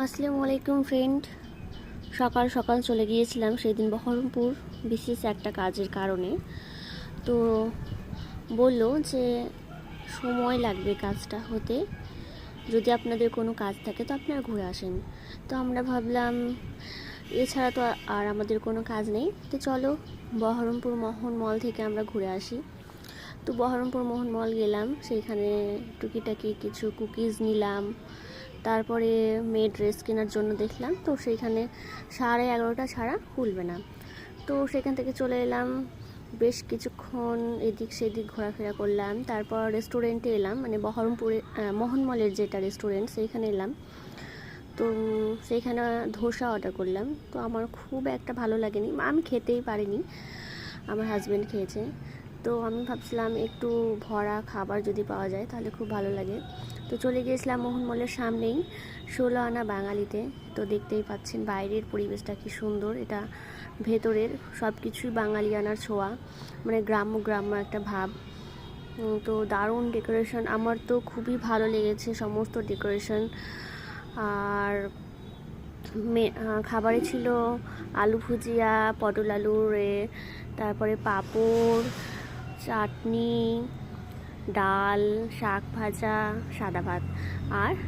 আসসালামু আলাইকুম ফ্রেন্ড। সকাল সকাল চলে গিয়েছিলাম সেই দিন বহরমপুর বিশেষ একটা কাজের কারণে। তো বলল যে সময় লাগবে কাজটা হতে, যদি আপনাদের কোনো কাজ থাকে তো আপনারা ঘুরে আসেন। তো আমরা ভাবলাম এছাড়া তো আর আমাদের কোনো কাজ নেই, তো চলো বহরমপুর মোহন মল থেকে আমরা ঘুরে আসি। তো বহরমপুর মোহন মল গেলাম, সেইখানে টুকিটাকি কিছু কুকিজ নিলাম। তারপরে মেয়ে ড্রেস কেনার জন্য দেখলাম, তো সেইখানে 11:30 ছাড়া খুলবে না। তো সেখান থেকে চলে এলাম, বেশ কিছুক্ষণ এদিক সেদিক ঘোরাফেরা করলাম। তারপর রেস্টুরেন্টে এলাম, মানে বহরমপুরে মোহন মলের যেটা রেস্টুরেন্ট সেইখানে এলাম। তো সেইখানে ধোসা অর্ডার করলাম। তো আমার খুব একটা ভালো লাগেনি, আমি খেতেই পারিনি, আমার হাজব্যান্ড খেয়েছে। তো আমি ভাবছিলাম একটু ভরা খাবার যদি পাওয়া যায় তাহলে খুব ভালো লাগে। তো চলে গিয়েছিলাম মোহন মলের সামনেই 16 আনা বাঙালিতে। তো দেখতেই পাচ্ছেন বাইরের পরিবেশটা কি সুন্দর, এটা ভেতরের সব কিছুই বাঙালিয়ানার ছোঁয়া, মানে গ্রাম্য গ্রাম্য একটা ভাব। তো দারুণ ডেকোরেশন, আমার তো খুবই ভালো লেগেছে সমস্ত ডেকোরেশন। আর খাবারে ছিল আলু ভুজিয়া, পটল আলুর তারপরে পাঁপড়, চাটনি, ডাল, শাক ভাজা, সাদা ভাত আর